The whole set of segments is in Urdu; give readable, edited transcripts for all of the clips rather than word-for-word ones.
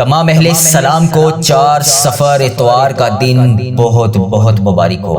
تمام اہل السلام کو 4 صفر اتوار کا دن بہت بہت مبارک ہو۔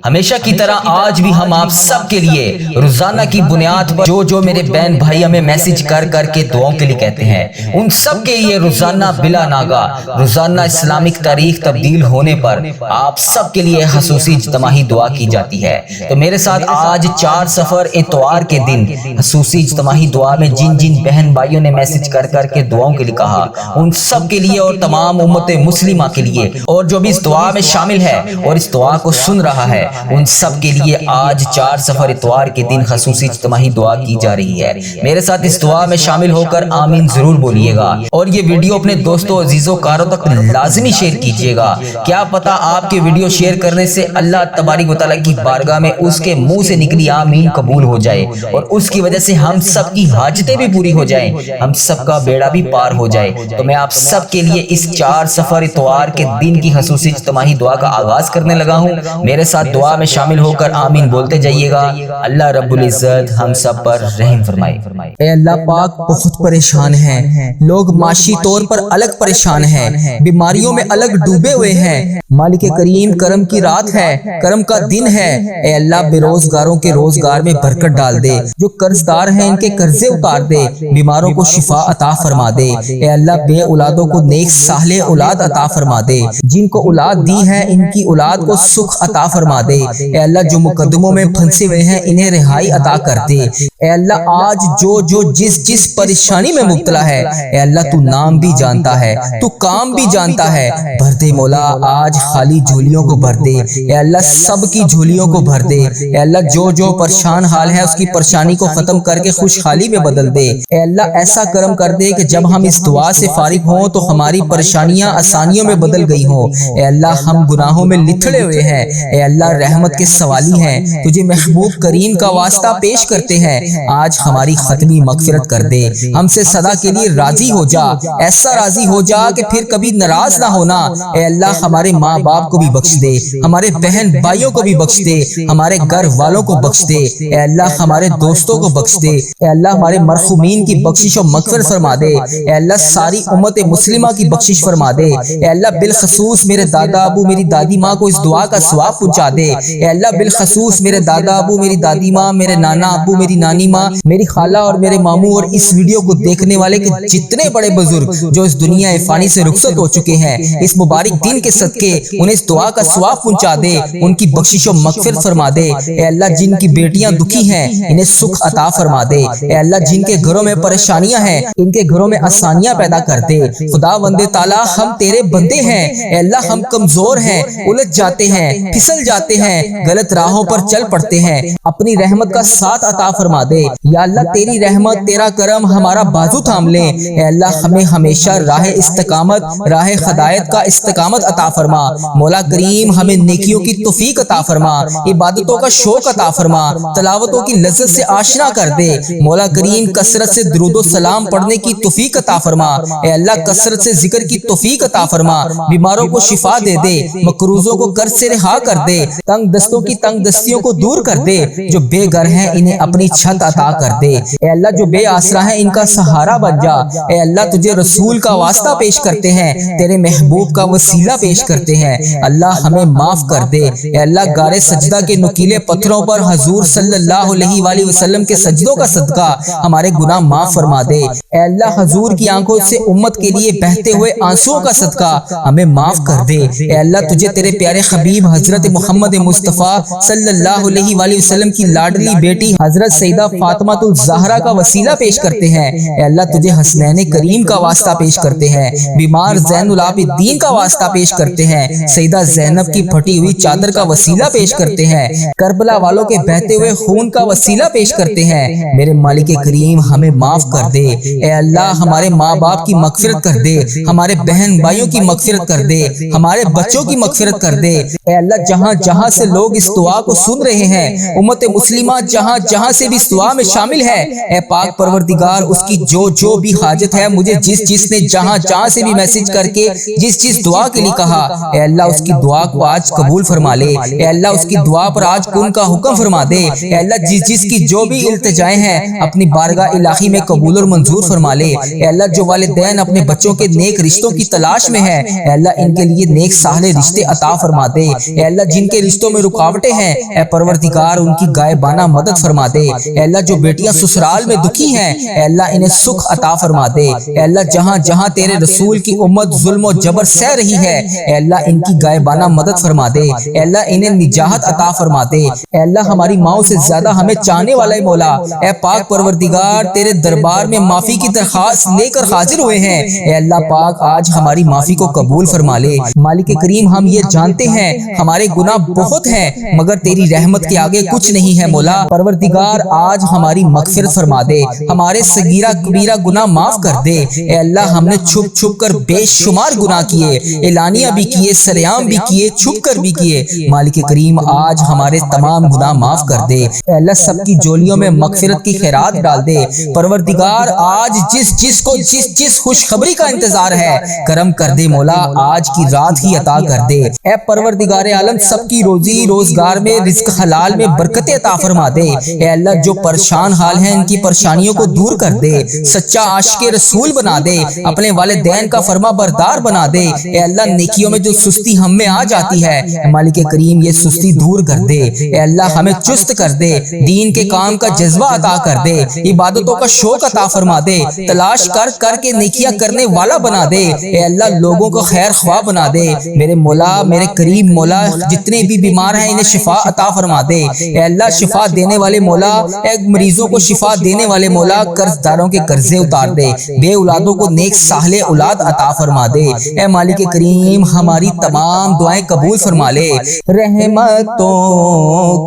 ہمیشہ کی طرح آج بھی ہم آپ سب کے لیے روزانہ کی بنیاد پر جو میرے بہن بھائی ہمیں میسج کر کے دعاؤں کے لیے کہتے ہیں، ان سب کے لیے روزانہ بلا ناگا روزانہ اسلامک تاریخ تبدیل ہونے پر آپ سب کے لیے خصوصی اجتماعی دعا کی جاتی ہے۔ تو میرے ساتھ آج 4 صفر اتوار کے دن خصوصی اجتماعی دعا میں جن بہن بھائیوں نے میسج کر کے دعاؤں کے لیے کہا، ان سب کے لیے اور تمام امت مسلمہ کے لیے، اور جو بھی اس دعا میں شامل ہے اور اس دعا کو سن رہا ہے، ان سب کے لیے آج 4 صفر اتوار کے دن خصوصی اجتماعی دعا کی جا رہی ہے۔ میرے ساتھ اس دعا میں شامل ہو کر آمین ضرور بولیے گا، اور یہ ویڈیو اپنے دوستوں عزیزوں کاروں تک لازمی شیئر کیجیے گا۔ کیا پتا آپ کے ویڈیو شیئر کرنے سے اللہ تبارک و تعالیٰ کی بارگاہ میں اس کے منہ سے نکلی آمین قبول ہو جائے، اور اس کی وجہ سے ہم سب کی حاجتیں بھی پوری ہو جائیں، ہم سب کا بیڑا بھی پار ہو جائے۔ تو میں آپ سب کے لیے اس 4 صفر اتوار کے دن کی خصوصی اجتماعی دعا کا آغاز کرنے لگا ہوں۔ میرے ساتھ دعا میں شامل ہو کر آمین بولتے جائیے گا۔ اللہ رب العزت ہم سب پر رحم فرمائے۔ اے اللہ پاک، بہت پریشان ہیں لوگ، معاشی طور پر الگ پریشان ہیں، بیماریوں میں الگ ڈوبے ہوئے ہیں۔ مالک کریم، کرم کی رات ہے، کرم کا دن ہے۔ اے اللہ بے روزگاروں کے روزگار میں برکت ڈال دے، جو قرض دار ہیں ان کے قرضے اتار دے، بیماروں کو شفا عطا فرما دے۔ اے اللہ بے اولادوں کو نیک صالح اولاد عطا فرما دے، جن کو اولاد دی ہے ان کی اولاد کو سکھ عطا فرما دے۔ اے اللہ جو مقدموں میں پھنسے ہوئے ہیں انہیں رہائی عطا کر دے۔ اے اللہ آج جو جس پریشانی میں مبتلا ہے، اے اللہ تو نام بھی جانتا ہے، تو کام بھی جانتا ہے، بھر دے مولا، آج خالی جھولیوں کو بھر دے۔ اے اللہ سب کی جھولیوں کو بھر دے۔ اے اللہ جو پریشان حال ہے اس کی پریشانی کو ختم کر کے خوشحالی میں بدل دے۔ اے اللہ ایسا کرم کر دے کہ جب ہم اس دعا سے فارغ ہوں تو ہماری پریشانیاں آسانیوں میں بدل گئی ہوں۔ اے اللہ ہم گناہوں میں لتھڑے ہوئے ہیں، اے اللہ رحمت کے سوالی ہیں، تجھے محبوب کریم کا واسطہ پیش کرتے ہیں، آج ہماری ختمی مغفرت کر دے، ہم سے سدا کے لیے راضی ہو جا، ایسا راضی ہو جا کہ پھر کبھی ناراض نہ ہونا۔ اے اللہ ہمارے ماں باپ کو بھی بخش دے، ہمارے بہن بھائیوں کو بھی بخش دے، ہمارے گھر والوں کو بخش دے۔ اے اللہ ہمارے دوستوں کو بخش دے۔ اے اللہ ہمارے مرحومین کی بخشش و مغفرت فرما دے۔ اے اللہ ساری امت مسلمہ کی بخشش فرما دے۔ اے اللہ بالخصوص میرے دادا ابو میری دادی ماں کو اس دعا کا ثواب پہنچا دے۔ اے اللہ بالخصوص میرے دادا ابو میری دادی ماں، میرے نانا ابو میری نانی ماں، میری خالہ اور میرے ماموں، اور اس ویڈیو کو دیکھنے والے کے جتنے بڑے بزرگ جو اس دنیا فانی سے رخصت ہو چکے ہیں، اس مبارک دن کے صدقے انہیں اس دعا کا ثواب پہنچا دے، ان کی بخشش و مغفرت فرما دے۔ اے اللہ جن کی بیٹیاں دکھی ہیں انہیں سکھ عطا فرما دے۔ اے اللہ جن کے گھروں میں پریشانیاں ہیں ان کے گھروں میں آسانیاں پیدا کر دے۔ خدا بند تعالیٰ ہم تیرے بندے ہیں، اے اللہ ہم کمزور ہیں، الجھ جاتے ہیں، پھسل جاتے ہیں، غلط راہوں پر چل پڑتے ہیں، اپنی رحمت کا ساتھ عطا فرما دے۔ یا اللہ تیری رحمت تیرا کرم ہمارا بازو تھام لے۔ اے اللہ ہمیں ہمیشہ راہ استقامت، راہ ہدایت کا استقامت عطا فرما۔ مولا کریم ہمیں نیکیوں کی توفیق عطا فرما، عبادتوں کا شوق عطا فرما، تلاوتوں کی لذت سے آشنا کر دے۔ مولا کریم کثرت سے درود و سلام پڑھنے کی توفیق عطا فرما۔ اے اللہ کثرت سے ذکر کی توفیق عطا فرما، بیماروں کو شفا دے دے، مقروضوں کو قرض سے رہا کر دے، تنگ دستوں کی تنگ دستیوں کو دور کر دے، جو بے گھر ہیں انہیں اپنی چھت عطا کر دے۔ اے اللہ جو بے آسرا ہیں ان کا سہارا بن جا۔ اے اللہ تجھے رسول کا واسطہ پیش کرتے ہیں، تیرے محبوب کا وسیلہ پیش کرتے ہیں، اللہ ہمیں معاف کر دے۔ اے اللہ غار سجدہ کے نکیلے پتھروں پر حضور صلی اللہ علیہ وآلہ وسلم کے سجدوں کا صدقہ ہمارے گناہ معاف فرما دے۔ اے اللہ حضور کی آنکھوں سے امت کے لیے بہتے ہوئے آنسوؤں کا صدقہ ہمیں معاف کر دے۔ اے اللہ تجھے تیرے پیارے حبیب حضرت محمد مصطفیٰ صلی اللہ علیہ وآلہ وسلم کی لاڈلی بیٹی حضرت سیدہ فاطمہ الزہرا کا وسیلہ پیش کرتے ہیں۔ اے اللہ تجھے حسنین کریم کا واسطہ پیش کرتے ہیں، بیمار زین العابدین کا واسطہ پیش کرتے ہیں، سیدہ زینب کی پھٹی ہوئی چادر کا وسیلہ پیش کرتے ہیں، کربلا والوں کے بہتے ہوئے خون کا وسیلہ پیش کرتے ہیں۔ میرے مالک کریم ہمیں معاف کر دے۔ اے اللہ ہمارے ماں باپ کی مغفرت کر دے، ہمارے بہن بھائیوں کی مغفرت کر دے، ہمارے بچوں کی مغفرت کر دے۔ اے اللہ جہاں سے لوگ اس دعا کو سن رہے ہیں، امت مسلمہ جہاں سے بھی اس دعا میں شامل ہے، اے پاک پروردگار اس کی جو بھی حاجت ہے، مجھے جس نے جہاں سے بھی میسج کر کے جس دعا کے لیے کہا، اے اللہ اس کی دعا کو آج قبول فرما لے۔ اے اللہ اس کی دعا پر آج کن کا حکم فرما دے۔ اے اللہ جس کی جو بھی التجائیں ہیں اپنی بارگاہ الہی میں قبول اور منظور فرما لے۔ اے اللہ جو والدین اپنے بچوں بچوں کے نیک رشتوں کی تلاش میں ہیں اے اللہ ان کے لیے نیک صالح رشتے عطا فرما دے اے اللہ جن کے رشتوں میں رکاوٹیں ہیں اے پروردگار ان کی غائبانہ مدد فرما دے اے اللہ جو بیٹیاں سسرال میں دکھی ہیں اے اللہ انہیں سکھ عطا فرما دے اے اللہ جہاں جہاں تیرے رسول کی امت ظلم و جبر سہ رہی ہے اے اللہ ان کی غائبانہ مدد فرما دے اے اللہ انہیں نجات عطا فرما دے اے اللہ ہماری ماؤں سے زیادہ ہمیں چاہنے والا مولا اے پاک پروردگار تیرے دربار میں معافی کی درخواست لے کر حاضر ہوئے ہیں اے اللہ پاک آج ہماری معافی کو قبول فرما لے مالک کریم ہم یہ جانتے ہیں ہمارے گناہ بہت ہیں مگر تیری رحمت کے آگے کچھ نہیں ہے مولا پروردگار آج ہماری مغفرت فرما دے ہمارے صغیرہ کبیرہ گناہ معاف کر دے اے اللہ ہم نے چھپ چھپ کر بے شمار گناہ کیے اعلانیہ بھی کیے سریعام بھی کیے چھپ کر بھی کیے مالک کریم آج ہمارے تمام گناہ معاف کر دے اے اللہ سب کی جولیوں میں مغفرت کی خیرات ڈال دے پروردگار آج جس خوشخبری کا انتظار ہے کرم کر دے مولا آج کی رات ہی عطا کر دے اے پروردگار عالم سب کی روزی روزگار میں رزق حلال میں برکت عطا فرما دے اے اللہ جو پریشان حال ہیں ان کی پریشانیوں کو دور کر دے سچا عاشق رسول بنا دے اپنے والدین کا فرما بردار بنا دے اے اللہ نیکیوں میں جو سستی ہم میں آ جاتی ہے مالک کریم یہ سستی دور کر دے اے اللہ ہمیں چست کر دے دین کے کام کا جذبہ عطا کر دے عبادتوں کا شوق عطا فرما دے تلاش کر کے نیکیاں کرنے والا بنا دے اے اللہ لوگوں کو خیر خواہ بنا دے میرے مولا میرے کریم مولا جتنے بھی بیمار ہیں انہیں شفا عطا فرما دے اے اللہ شفا دینے والے مولا اے مریضوں کو شفا دینے والے مولا قرض داروں کے قرضے اتار دے بے اولادوں کو نیک صالح اولاد عطا فرما دے اے مالک کریم ہماری تمام دعائیں قبول فرما لے رحمتوں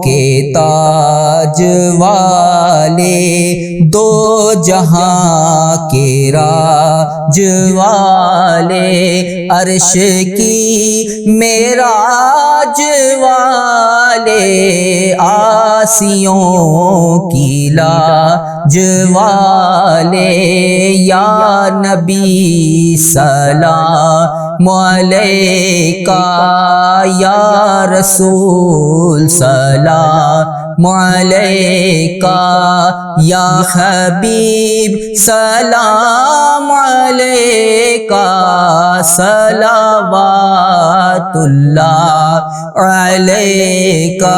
کے تاج والے دو جہاں کے راج والے عرش کی معراج والے آسیوں کی لاج والے یا نبی سلام علیکہ یا رسول سلام علیکہ یا حبیب سلام علیکہ صلوات اللہ علیکہ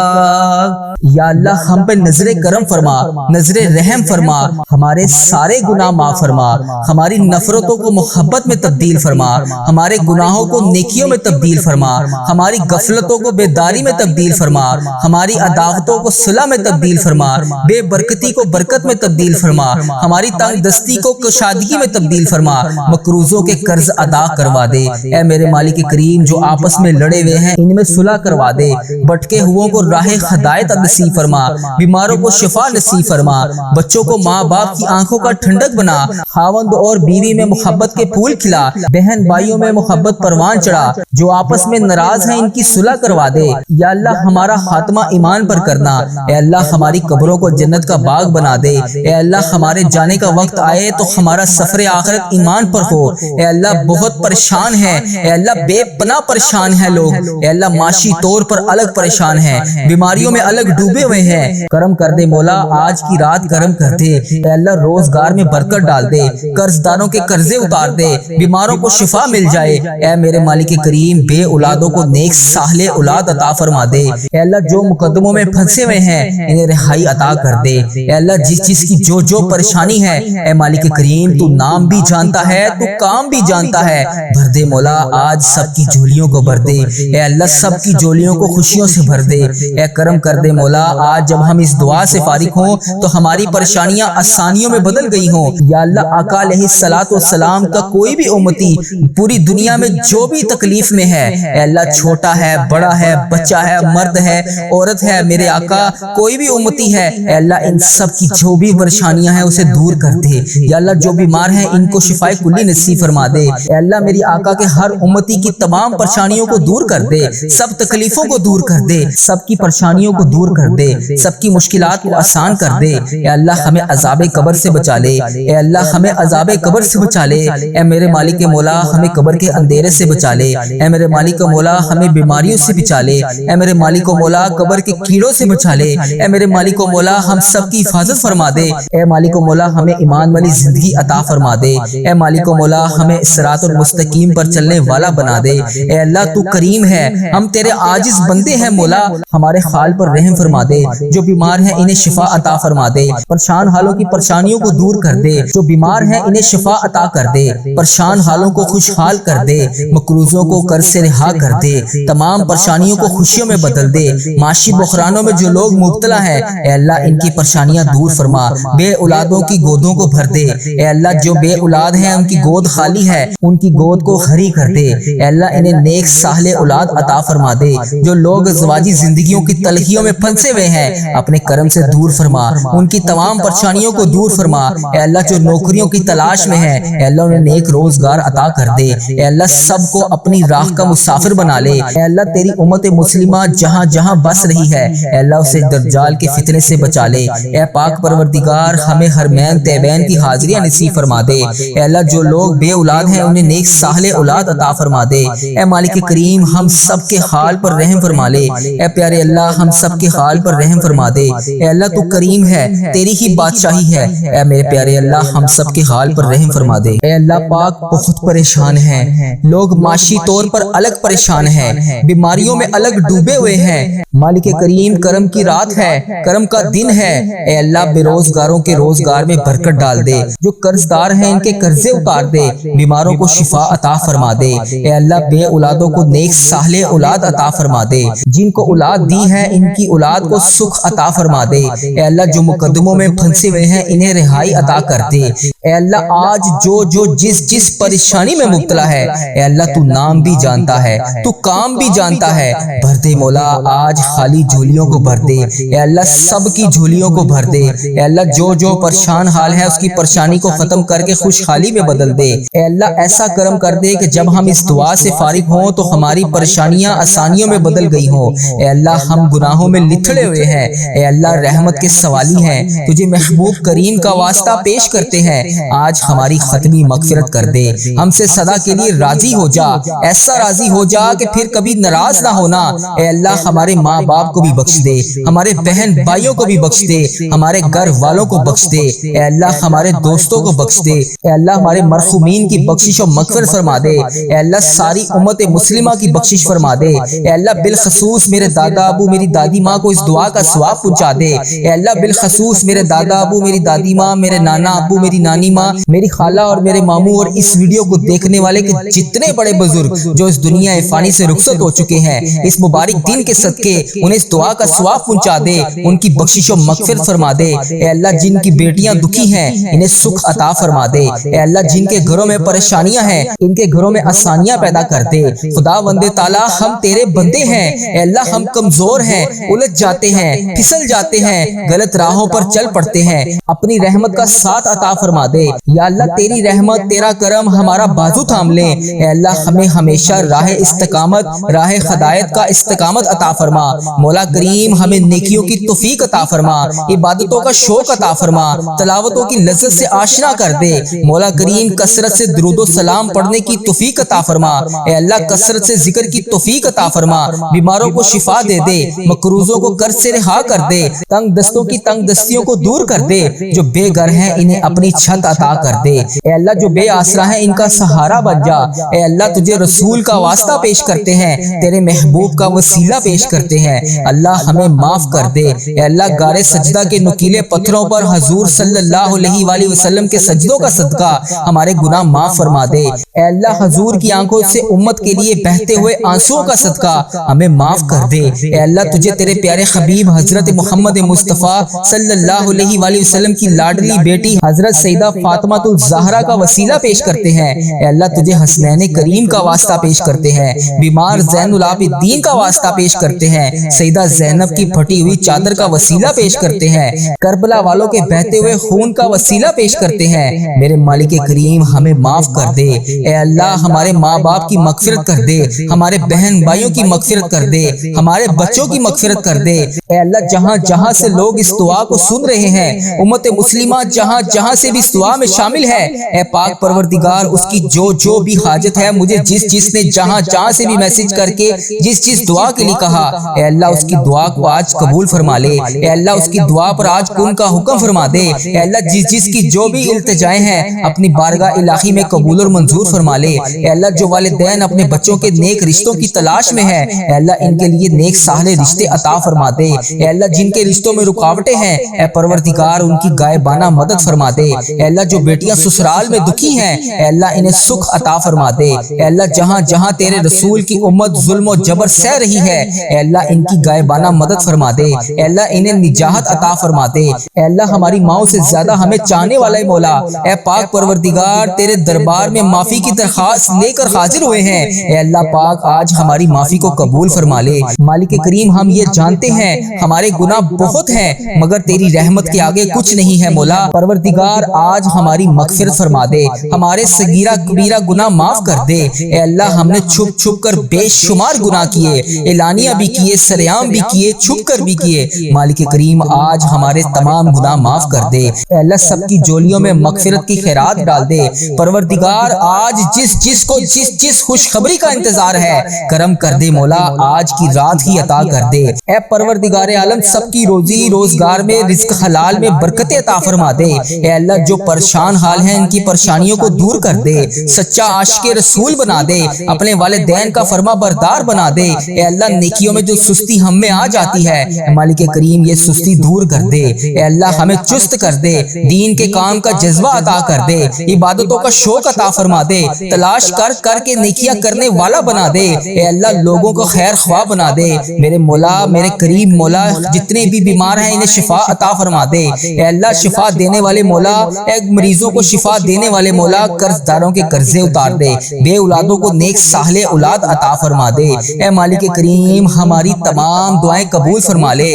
یا اللہ ہم پہ نظر کرم فرما نظر رحم فرما ہمارے سارے گناہ معاف فرما ہماری نفرتوں کو محبت میں تبدیل فرما ہمارے گناہوں کو نیکیوں میں تبدیل فرما ہماری غفلتوں کو بیداری میں تبدیل فرما ہماری عداوتوں کو صلح میں تبدیل فرما بے برکتی کو برکت میں تبدیل فرما ہماری تنگ دستی کو کشادگی میں تبدیل فرما مقروضوں کے قرض ادا کروا دے اے میرے مالک کریم جو آپس میں لڑے ہوئے ہیں ان میں صلح کروا دے بھٹکے ہوئوں کو راہ ہدایت نصیب فرما بیماروں کو شفا نصیب فرما بچوں کو ماں باپ کی آنکھوں کا ٹھنڈک بنا خاوند اور بیوی میں محبت کے پھول کھلا بہن بھائیوں میں محبت پروان چڑھا جو آپس میں ناراض ہیں ان کی صلح کروا دے یا اللہ ہمارا خاتمہ ایمان پر کرنا اے اللہ ہماری قبروں کو جنت کا باغ بنا دے اے اللہ ہمارے جانے کا وقت آئے تو ہمارا سفر آخرت ایمان پر ہو اے اللہ بہت پریشان ہے اے اللہ بے پناہ پریشان ہے لوگ اے اللہ معاشی طور پر الگ پریشان ہیں بیماریوں میں الگ ڈوبے ہوئے ہیں کرم کر دے مولا آج کی رات کرم کر دے اے اللہ روزگار میں برکت ڈال دے قرض داروں کے قرضے اتار دے بیماروں کو شفا مل جائے اے میرے مالک کریم بے اولادوں کو نیک صالح اولاد عطا فرما دے اے اللہ جو مقدموں میں پھنسے ہوئے ہیں انہیں رہائی عطا کر دے اے اللہ جس چیز کی جو پریشانی ہے اے مالک کریم تو نام بھی جانتا ہے تو کام بھی جانتا ہے بھر دے مولا آج سب کی جھولیوں کو بھر دے اے اللہ سب کی جھولیوں کو خوشیوں سے بھر دے اے کرم کر دے مولا آج جب ہم اس دعا سے فارغ ہوں تو ہماری پریشانیاں آسانیوں میں بدل گئی ہوں یا اللہ آقا علیہ الصلوۃ والسلام کا کوئی بھی امتی پوری دنیا میں جو بھی تکلیف میں ہے اے اللہ چھوٹا ہے بڑا ہے بچہ ہے مرد ہے عورت ہے میرے آقا کوئی بھی امتی ہے اے اللہ ان سب کی جو بھی پریشانیاں ہیں اسے دور کر دے یا اللہ جو بیمار ہیں ان کو شفائے کلی نصیب فرما دے اے اللہ میری آقا کے ہر امتی کی تمام پریشانیاں پریشانیوں کو دور کر دے، سب تکلیفوں کو دور کر دے، سب کی پریشانیوں کو دور کر دے، سب کی مشکلات کو آسان کر دے۔ اے اللہ ہمیں عذاب قبر سے بچا لے، اے اللہ ہمیں عذاب قبر سے بچا لے۔ اے میرے مالک مولا ہمیں قبر کے اندھیرے سے بچا لے، اے میرے مالک مولا ہمیں بیماریوں سے بچا لے، اے میرے مالک مولا قبر کے کیڑوں سے بچا لے، اے میرے مالک مولا ہم سب کی حفاظت فرما دے، اے مالک مولا ہمیں ایمان والی زندگی عطا فرما دے، اے مالک مولا ہمیں صراط المستقیم پر چلنے والا بنا دے۔ اے اللہ تو کریم ہے، ہم تیرے عاجز بندے ہیں مولا، ہمارے حال پر رحم فرما دے، جو بیمار ہیں انہیں شفا عطا فرما دے، پریشان حالوں کی پریشانیوں کو دور کر دے، جو بیمار ہیں انہیں شفا عطا کر دے، پریشان حالوں کو خوشحال کر دے، مقروضوں کو قرض سے رہا کر دے، تمام پریشانیوں کو خوشیوں میں بدل دے، معاشی بحرانوں میں جو لوگ مبتلا ہیں اے اللہ ان کی پریشانیاں دور فرما، بے اولادوں کی گودوں کو بھر دے، اے اللہ جو بے اولاد ہیں ان کی گود خالی ہے ان کی گود کو ہری کر دے، اے اللہ انہیں نیک صالح اولاد عطا فرما دے، جو لوگ ازواجی زندگیوں کی تلخیوں میں پھنسے ہوئے ہیں اپنے کرم سے دور فرما، ان کی تمام پریشانیوں کو دور فرما، اے اللہ جو نوکریوں کی تلاش میں ہیں اے اللہ انہیں نیک روزگار عطا کر دے، اے اللہ سب کو اپنی راہ کا مسافر بنا لے، اے اللہ تیری امت مسلمہ جہاں جہاں بس رہی ہے اے اللہ اسے دجال کے فتنے سے بچا لے، اے پاک پروردگار ہمیں حرمین طیبین کی حاضریاں نصیب فرما دے، اے اللہ جو لوگ بے اولاد ہیں انہیں نیک صالح اولاد عطا فرما دے، اے مالک کریم ہم سب کے حال پر رحم فرما لے، اے پیارے اللہ ہم سب کے حال پر رحم فرما دے، اے اللہ تو کریم ہے تیری ہی بادشاہی ہے، اے میرے پیارے اللہ ہم سب کے حال پر رحم فرما دے۔ اے اللہ پاک بہت پریشان ہیں لوگ، معاشی طور پر الگ پریشان ہیں، بیماریوں میں الگ ڈوبے ہوئے ہیں، مالک کریم کرم کی رات ہے، کرم کا دن ہے، اے اللہ بے روزگاروں کے روزگار میں برکت ڈال دے، جو قرض دار ہیں ان کے قرضے اتار دے، بیماروں کو شفا عطا فرما دے، اے اللہ بے اولادوں کو نیک صالح اولاد عطا فرما دے، جن کو اولاد دی ہے ان کی اولاد کو سکھ عطا فرما دے، اے اللہ جو مقدموں میں پھنسے ہوئے ہیں انہیں رہائی عطا کر دے، اے اللہ آج جو جس پریشانی میں مبتلا ہے اے اللہ تو نام بھی جانتا ہے، تو کام بھی جانتا ہے، بھر دے مولا آج خالی جھولیوں کو بھر دے، اے اللہ سب کی جھولیوں کو بھر دے، اے اللہ جو پریشان حال ہے اس کی پریشانی کو ختم کر کے خوشحالی میں بدل دے، اے اللہ ایسا کرم کر دے کہ جب ہم اس دعا سے فارغ ہوں تو ہماری پریشانیاں آسانیوں میں بدل گئی ہوں، اے اللہ ہم گناہوں میں لتھڑے ہوئے ہیں، اے اللہ رحمت کے سوالی ہیں، تجھے محبوب کریم کا واسطہ پیش کرتے ہیں، آج ہماری ختمی مغفرت کر دے، ہم سے صدا کے لیے راضی ہو جا، ایسا راضی ہو جا کہ پھر کبھی ناراض نہ ہونا، اے اللہ ہمارے ماں باپ کو بھی بخش دے، ہمارے بہن بھائیوں کو بھی بخش دے، ہمارے گھر والوں کو بخش دے، اے اللہ ہمارے دوستوں کو بخش دے، اے اللہ ہمارے مرحومین کی بخشش و مغفرت فرما دے، اے اللہ ساری امت مسلمہ کی بخشش فرما دے، اے اللہ بالخصوص میرے دادا ابو میری دادی ماں کو اس دعا کا ثواب پہنچا دے، اے اللہ بالخصوص میرے دادا ابو میری دادی ماں، میرے نانا ابو میری نانی ماں، میری خالہ اور میرے ماموں اور اس ویڈیو کو دیکھنے والے کے جتنے بڑے بزرگ جو اس دنیا فانی سے رخصت ہو چکے ہیں اس مبارک دن کے صدقے انہیں اس دعا کا ثواب پہنچا دے، ان کی بخشش و مغفرت فرما دے، اے اللہ جن کی بیٹیاں دکھی ہیں انہیں سکھ عطا فرما دے، اے اللہ جن کے گھروں میں پریشانیاں ہیں ان کے گھروں میں آسانیاں پیدا کر دے، خدا بند تعالی ہم تیرے بندے ہیں، اے اللہ ہم کمزور ہیں، الجھ جاتے ہیں، پھسل جاتے ہیں، غلط راہوں پر چل پڑتے ہیں، اپنی رحمت کا ساتھ عطا فرما دے، یا اللہ تیری رحمت تیرا کرم ہمارا بازو تھام لے، اے اللہ ہمیں ہمیشہ راہ استقامت راہ ہدایت کا استقامت عطا فرما، مولا کریم ہمیں نیکیوں کی توفیق عطا فرما، عبادتوں کا شوق عطا فرما، تلاوتوں کی لذت سے آشنا کر دے، مولا کریم کثرت سے درود و سلام پڑھنے کی توفیق عطا فرما، اے اللہ کثرت سے ذکر کی توفیق عطا فرما، بیماروں کو شفا دے دے، مقروضوں کو قرض سے رہا کر دے، تنگ دستوں کی تنگ دستیوں کو دور کر دے، جو بے گھر ہیں انہیں اپنی چھت عطا کر دے، اے اللہ جو بے آسرا ہیں ان کا سہارا بن جا، اے اللہ تجھے رسول کا واسطہ پیش کرتے ہیں، تیرے محبوب کا وسیلہ پیش کرتے ہیں، اللہ ہمیں معاف کر دے، اے اللہ غار سجدہ کے نکیلے پتھروں پر حضور صلی اللہ علیہ وآلہ وسلم کے سجدوں کا صدقہ ہمارے گناہ معاف فرما دے، اے اللہ حضور کی آنکھوں سے امت کے لیے بہتے ہوئے آنسوؤں کا صدقہ ہمیں معاف کر دے، اے اللہ تجھے تیرے پیارے حبیب حضرت محمد مصطفیٰ صلی اللہ علیہ وآلہ وسلم کی لاڈلی بیٹی حضرت سیدہ فاطمہ الزہرا کا وسیلہ پیش کرتے ہیں، اے اللہ تجھے حسنین کریم کا واسطہ پیش کرتے ہیں، بیمار زین العابدین کا واسطہ پیش کرتے ہیں، سیدہ زینب کی پھٹی ہوئی چادر کا وسیلہ پیش کرتے ہیں، کربلا والوں کے بہتے ہوئے خون کا وسیلہ پیش کرتے ہیں، میرے مالک کریم ہمیں معاف کر دے، اے اللہ ہمارے ماں باپ کی مغفرت کر کر دے, ہمارے بہن بھائیوں کی مغفرت کر دے, ہمارے بچوں کی مغفرت کر دے. اے اللہ جہاں جہاں سے لوگ اس دعا کو سن رہے ہیں, امت مسلمہ جہاں جہاں سے بھی اس دعا میں شامل ہے, اے پاک پروردگار اس کی جو بھی حاجت ہے, مجھے جس نے جہاں جہاں سے بھی میسج کر کے جس دعا کے لیے کہا, اے اللہ اس کی دعا کو آج قبول فرما لے. اے اللہ اس کی دعا پر آج کن کا حکم فرما دے. اے اللہ جس کی جو بھی التجائیں ہیں اپنی بارگاہ الہی میں قبول اور منظور فرما لے. اے اللہ جو والدین اپنے بچوں کے نیک رشتوں کی تلاش میں ہیں, اے اللہ ان کے لیے نیک صالح رشتے عطا فرما دے. اے اللہ جن کے رشتوں میں رکاوٹیں ہیں, اے پروردگار ان کی غائبانہ مدد فرما دے. اے اللہ جو بیٹیاں سسرال میں دکھی ہیں, اے اللہ انہیں سکھ عطا فرما دے. اے اللہ جہاں جہاں تیرے رسول کی امت ظلم و جبر سہ رہی ہے, اے اللہ ان کی غائبانہ مدد فرما دے. اے اللہ انہیں نجات عطا فرما دے. اے اللہ ہماری ماؤں سے زیادہ ہمیں چاہنے والا ہے مولا, اے پاک پروردگار تیرے دربار میں معافی کی درخواست لے کر حاضر ہوئے ہیں. اے اللہ پاک آج ہماری معافی کو قبول فرما لے. مالک کریم ہم یہ جانتے ہیں ہمارے گناہ بہت ہیں, مگر تیری رحمت کے آگے کچھ نہیں ہے مولا. پروردگار آج ہماری مغفرت فرما دے, ہمارے صغیرہ کبیرہ گناہ معاف کر دے. اے اللہ ہم نے چھپ چھپ کر بے شمار گناہ کیے, اعلانیہ بھی کیے, سریام بھی کیے, چھپ کر بھی کیے. مالک کریم آج ہمارے تمام گناہ معاف کر دے. اے اللہ سب کی جولیوں میں مغفرت کی خیرات ڈال دے. پروردگار آج جس کو جس خوشخبری کا انتظار ہے کرم کر دے مولا, آج کی رات ہی عطا کر دے. اے پروردگار عالم سب کی روزی روزگار میں رزق حلال میں برکت عطا فرما دے. اے اللہ جو پریشان حال ہیں ان کی پریشانیوں کو دور کر دے, سچا عاشق رسول بنا دے, اپنے والدین کا فرما بردار بنا دے. اے اللہ نیکیوں میں جو سستی ہم میں آ جاتی ہے, مالک کریم یہ سستی دور کر دے. اے اللہ ہمیں چست کر دے, دین کے کام کا جذبہ عطا کر دے, عبادتوں کا شوق عطا فرما دے, تلاش کر کے نیکیاں کرنے والا بنا دے. اے اللہ لوگوں کو خیر خواہ بنا دے. میرے مولا میرے کریم مولا جتنے بھی بیمار ہیں انہیں شفا عطا فرما دے. اے اللہ شفا دینے والے مولا, اے مریضوں کو شفا دینے والے مولا, قرض داروں کے قرضے اتار دے, بے اولادوں کو نیک صالح اولاد عطا فرما دے. اے مالک کریم ہماری تمام دعائیں قبول فرما لے.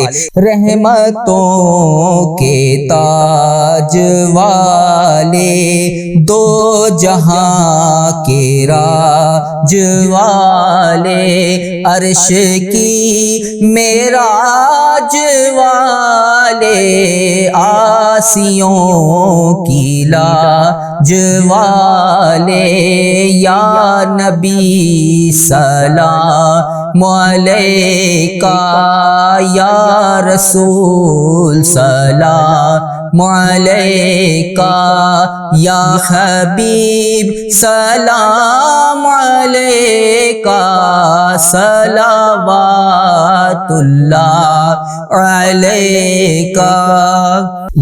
رحمتوں کے تاج والے, دو جہاں کے راج والے, عرش کی معراج والے, آسیوں کی لاج والے, یا نبی سلام علیکہ, یا رسول سلام علیکہ, یا حبیب سلام علیکہ, صلوات اللہ علیکہ.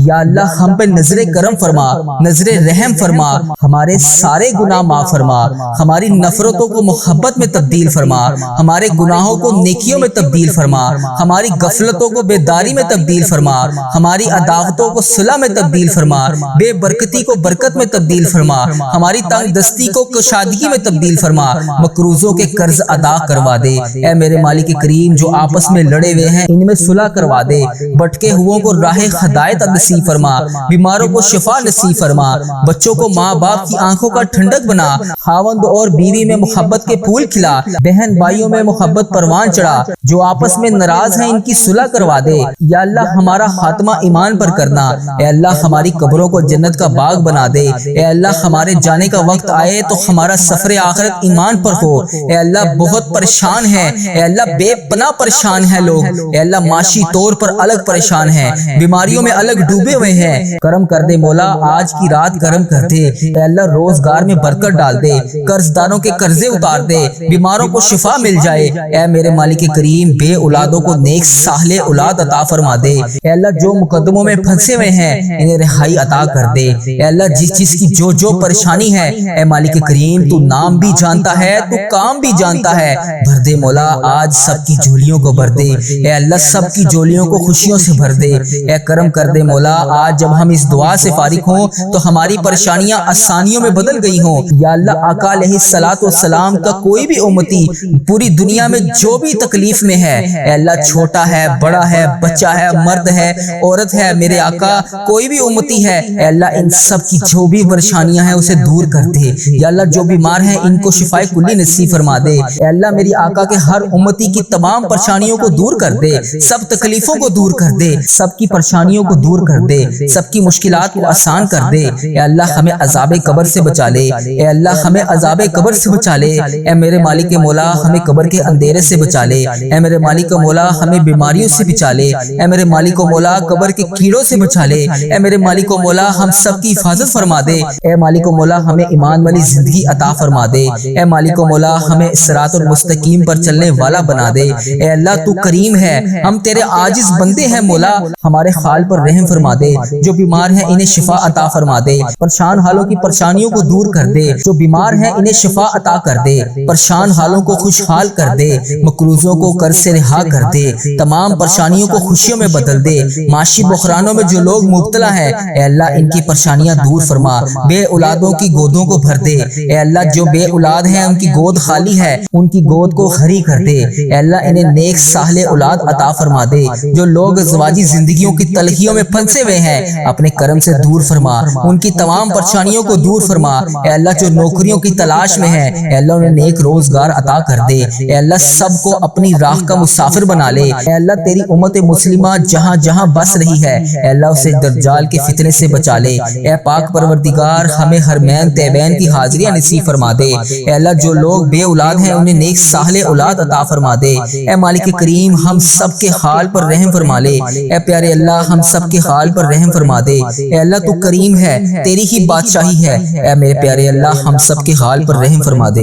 یا اللہ ہم پہ نظر کرم فرما, نظر رحم فرما, ہمارے سارے گناہ معاف فرما, ہماری نفرتوں کو محبت میں تبدیل فرما, ہمارے گناہوں کو نیکیوں میں تبدیل فرما, ہماری غفلتوں کو بیداری میں تبدیل فرما, ہماری عداوتوں کو صلح میں تبدیل فرما, بے برکتی کو برکت میں تبدیل فرما, ہماری تنگ دستی کو کشادگی میں تبدیل فرما, مقروضوں کے قرض ادا کروا دے. اے میرے مالک کریم جو آپس میں لڑے ہوئے ہیں ان میں صلح کروا دے, بھٹکے ہوئوں کو راہ ہدایت نصیب فرما, بیماروں کو شفا نصیب فرما, بچوں کو ماں باپ کی آنکھوں کا ٹھنڈک بنا, خاوند اور بیوی میں محبت کے پھول کھلا, بہن بھائیوں میں محبت پروان چڑھا, جو آپس میں ناراض ہیں ان کی صلح کروا دے. یا اللہ ہمارا خاتمہ ایمان پر کرنا, اے اللہ ہماری قبروں کو جنت کا باغ بنا دے. اے اللہ ہمارے جانے کا وقت آئے تو ہمارا سفر آخرت ایمان پر ہو. اے اللہ بہت پریشان ہیں, اے اللہ بے پناہ پریشان ہیں لوگ, اے اللہ معاشی طور پر الگ پریشان ہیں, بیماریوں میں الگ ڈوبے ہوئے ہیں. کرم کر دے مولا, آج کی رات کرم کر دے. اے اللہ روزگار میں برکت ڈال دے, قرض داروں کے قرضے اتار دے, بیماروں کو شفا مل جائے. اے میرے مالک کریم بے اولادوں کو نیک صالح اولاد عطا فرما دے. اے اللہ جو مقدموں میں پھنسے ہوئے ہیں انہیں رہائی عطا کر دے. اے اللہ جس چیز کی جو پریشانی ہے, اے مالک کریم تو نام بھی جانتا ہے, تو کام بھی جانتا ہے, بھر دے مولا آج سب کی جھولیوں کو بھر دے، اے اللہ سب کی جھولیوں کو خوشیوں سے بھر دے، اے کرم کر دے مولا آج جب ہم اس دعا سے فارغ ہوں تو ہماری پریشانیاں آسانیوں میں بدل گئی ہوں۔ یا اللہ آقا علیہ الصلوۃ والسلام کا کوئی بھی امتی پوری دنیا میں جو بھی تکلیف میں ہے، اے اللہ چھوٹا ہے بڑا ہے بچہ ہے مرد ہے عورت ہے، میرے آقا کوئی بھی امتی ہے، اے اللہ ان سب کی جو بھی پریشانیاں ہیں اسے دور کر دے۔ یا اللہ جو بیمار ہیں ان کو شفائے کلی نصیب فرما دے۔ اے اللہ میری آقا کے ہر امتی کی تمام پریشانیوں کو دور کر دے، سب تکلیفوں کو دور کر دے، سب کی پریشانیوں کو دور کر دے، سب کی مشکلات کو آسان کر دے۔ اے اللہ ہمیں عذاب قبر سے بچا لے، اے اللہ ہمیں عذاب قبر سے بچا لے، اے میرے مالک مولا ہمیں قبر کے اندھیرے سے بچا لے، اے میرے مالک مولا ہمیں بیماریوں سے بچا لے، اے میرے مالک مولا قبر کے کیڑوں سے بچا لے، اے میرے مالک مولا ہم سب کی حفاظت فرما دے، اے مالک مولا ہمیں ایمان والی زندگی عطا فرما دے، اے مالک مولا ہمیں صراط المستقیم پر چلنے والا بنا دے۔ اے اللہ تو کریم ہے، ہم تیرے عاجز بندے ہیں مولا، ہمارے حال پر رحم فرما دے، جو بیمار ہیں انہیں شفا عطا فرما دے، پریشان حالوں کی پریشانیوں کو دور کر دے، جو بیمار ہیں انہیں شفا عطا کر دے، پریشان حالوں کو خوشحال کر دے، مقروضوں کو قرض سے رہا کر دے، تمام پریشانیوں کو خوشیوں میں بدل دے، معاشی بحرانوں میں جو لوگ مبتلا ہیں اے اللہ ان کی پریشانیاں دور فرما، بے اولادوں کی گودوں کو بھر دے، اے اللہ جو بے اولاد ہیں ان کی گود خالی ہے ان کی گود کو خری کر دے، اے اللہ انہیں نیک صالح اولاد عطا فرما دے، جو لوگ ازواجی زندگیوں کی تلخیوں میں پھنسے ہوئے ہیں اپنے کرم سے دور فرما، ان کی تمام پریشانیوں کو دور فرما، اے اللہ جو نوکریوں کی تلاش میں ہیں اے اللہ انہیں نیک روزگار عطا کر دے، اے اللہ سب کو اپنی راہ کا مسافر بنا لے، اے اللہ تیری امت مسلمہ جہاں جہاں بس رہی ہے اے اللہ اسے دجال کے فتنے سے بچا لے، اے پاک پروردگار ہمیں حرمین طیبین کی حاضریاں نصیب فرما دے، اے اللہ جو لوگ بے اولاد ہیں انہیں نیک صالح اولاد عطا فرما دے، اے مالک کریم ہم سب کے حال پر رحم فرما لے، اے پیارے اللہ ہم سب کے حال پر رحم فرما دے، اے اللہ تو کریم ہے تیری ہی بادشاہی ہے، اے میرے پیارے اللہ ہم سب کے حال پر رحم فرما دے۔